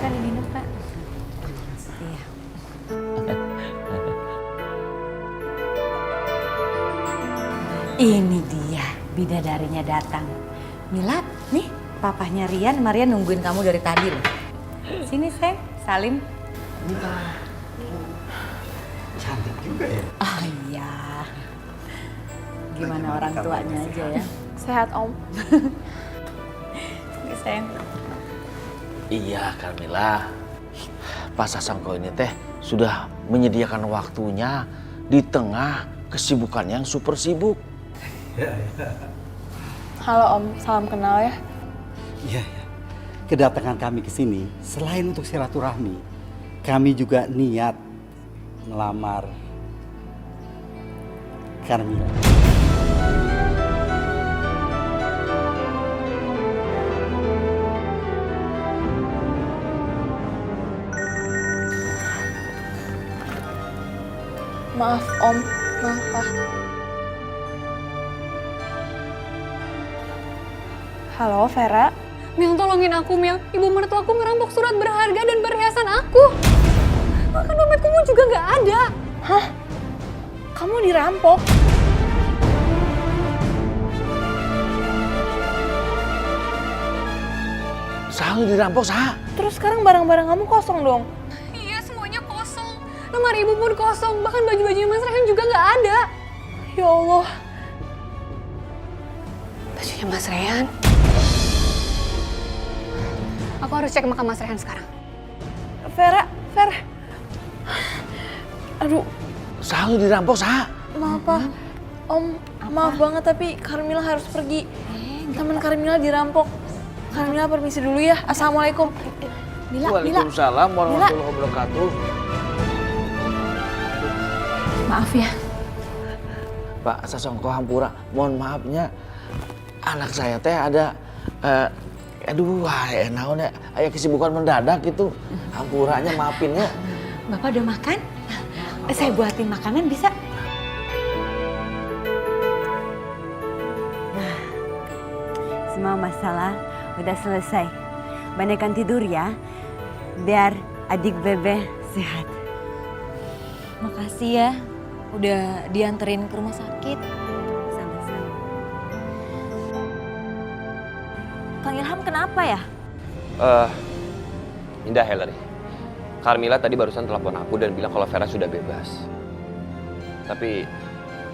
Silakan diminum, Pak. Iya. Ini dia, bidadarinya datang. Mila, nih papahnya Rian, Maria nungguin kamu dari tadi loh. Sini, Seng, salim. Cantik juga ya. Oh iya. Gimana orang tuanya aja ya? Sehat, Om. Sini, Seng. Iya, Carmila. Pak Sasongko ini teh sudah menyediakan waktunya di tengah kesibukan yang super sibuk. Halo, Om. Salam kenal ya. Iya, ya. Kedatangan kami ke sini selain untuk silaturahmi, kami juga niat melamar Carmila. Maaf, Om. Maaf, Pak. Halo, Vera. Mil, tolongin aku, Mil. Ibu mertuaku ngerampok surat berharga dan perhiasan aku. Bahkan dompetku juga nggak ada. Hah? Kamu dirampok? Selalu dirampok, Sah. Terus sekarang barang-barang kamu kosong dong? Iya, semuanya kosong. Lemari ibu pun kosong. Bahkan baju-bajunya Mas Rehan juga nggak ada. Ya Allah. Bajunya Mas Rehan. Aku harus cek makam Mas Rehan sekarang. Vera. Aduh, Selalu dirampok, Sah. maaf, Pak. Om, maaf banget tapi Carmila harus pergi. Teman Carmila dirampok. Carmila permisi dulu ya. Assalamualaikum. Mila. Waalaikumsalam warahmatullahi wabarakatuh. Maaf ya. Pak Sasongko hampura, mohon maafnya. Anak saya teh ada naon ya, aya kesibukan mendadak gitu. Hampuranya maafin ya. Bapak udah makan? Saya buatin makanan bisa? Nah, semua masalah udah selesai. Banyakan tidur ya, biar adik Bebe sehat. Makasih ya, udah dianterin ke rumah sakit. Sama-sama. Kang Ilham kenapa ya? Indah, Hillary. Carmila tadi barusan telepon aku dan bilang kalau Vera sudah bebas. Tapi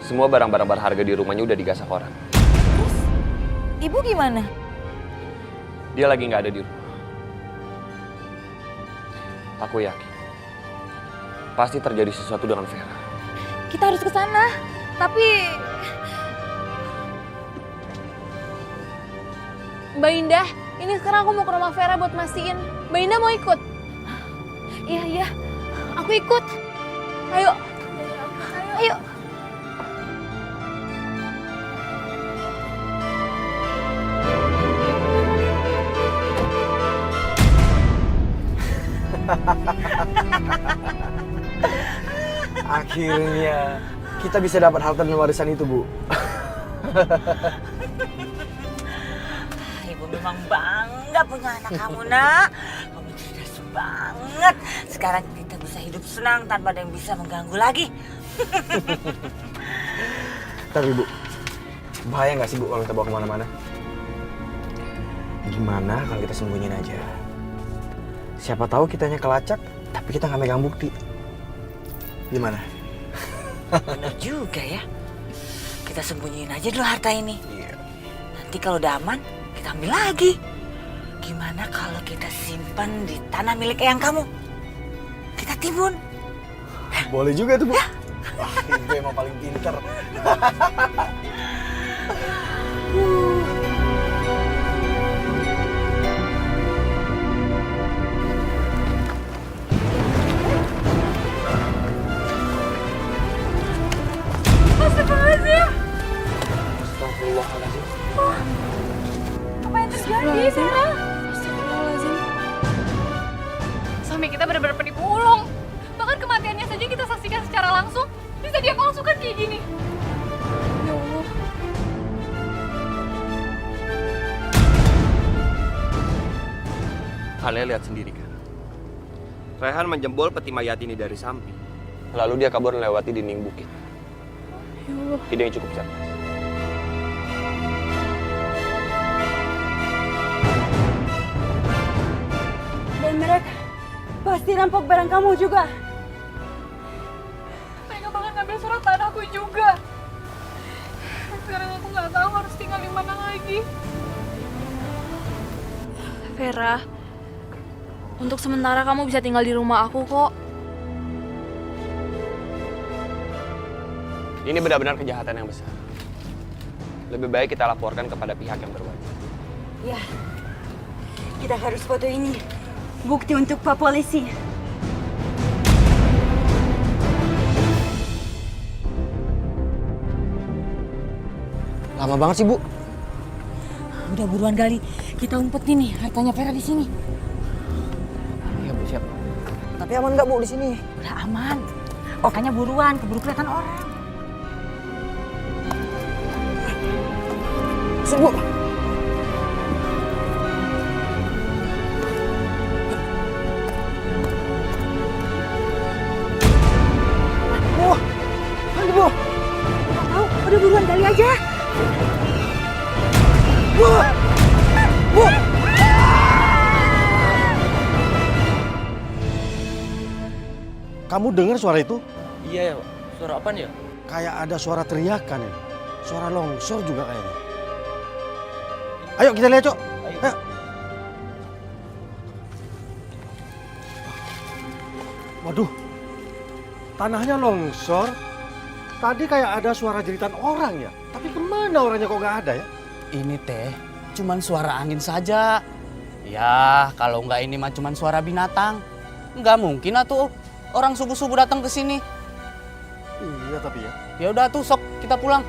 semua barang-barang berharga di rumahnya udah digasak orang. Terus, ibu gimana? Dia lagi nggak ada di rumah. Aku yakin pasti terjadi sesuatu dengan Vera. Kita harus ke sana, tapi Mbak Indah, ini sekarang aku mau ke rumah Vera buat mastiin. Mbak Indah mau ikut? iya, Aku ikut. Ayo. Ayo. Akhirnya kita bisa dapat harta dan warisan itu, Bu. Ibu memang bangga punya anak kamu, nak. Kamu cerdas banget. Sekarang kita bisa hidup senang tanpa ada yang bisa mengganggu lagi. Tapi, Bu, bahaya nggak sih, Bu, kalau kita bawa kemana-mana? Gimana kalau kita sembunyiin aja? Siapa tahu kitanya kelacak, tapi kita nggak megang bukti. Gimana? Benar juga ya. Kita sembunyiin aja dulu harta ini. Iya. Nanti kalau udah aman, kita ambil lagi. Gimana kalau kita simpan di tanah milik eyang kamu? Kita timbun. Boleh juga tuh, Bu. Wah, Ibu emang paling pinter. Astagfirullahaladzim. Astagfirullahaladzim. Apa yang terjadi, Vera? Astagfirullahaladzim. Suami kita benar-benar penipu ulung. Bahkan kematiannya saja kita saksikan secara langsung. Bisa dia palsukan kayak gini. Ya Allah. Kalian lihat sendiri kan, Rehan menjebol peti mayat ini dari samping. Lalu dia kabur melewati dinding bukit. Ide yang cukup cerdas. Dan mereka pasti rampok barang kamu juga. Mereka bahkan ngambil surat tanahku juga. Sekarang aku nggak tahu harus tinggal di mana lagi. Vera, untuk sementara kamu bisa tinggal di rumah aku kok. Ini benar-benar kejahatan yang besar. Lebih baik kita laporkan kepada pihak yang berwajib. Ya, kita harus foto ini. Bukti untuk Pak Polisi. Lama banget sih, Bu. Udah buruan kali, kita umpetin nih hartanya Vera di sini. Iya, Bu, siap. Tapi aman nggak, Bu, di sini? Udah aman. Makanya buruan, keburu kelihatan orang. Sip, Bu. Bu, nanti, Bu. Nggak tahu, udah buruan kali aja. Bu! Bu! Kamu dengar suara itu? Iya ya, suara apaan ya? Kayak ada suara teriakan ya. Suara longsor juga kayaknya. Ayo kita lihat, Cok. Ayo. Waduh. Tanahnya longsor. Tadi kayak ada suara jeritan orang ya. Tapi kemana orangnya kok nggak ada ya? Ini teh cuman suara angin saja. Ya, kalau nggak ini mah cuman suara binatang. Nggak mungkin atuh orang subuh-subuh datang ke sini. Iya tapi ya. Ya udah tuh sok kita pulang.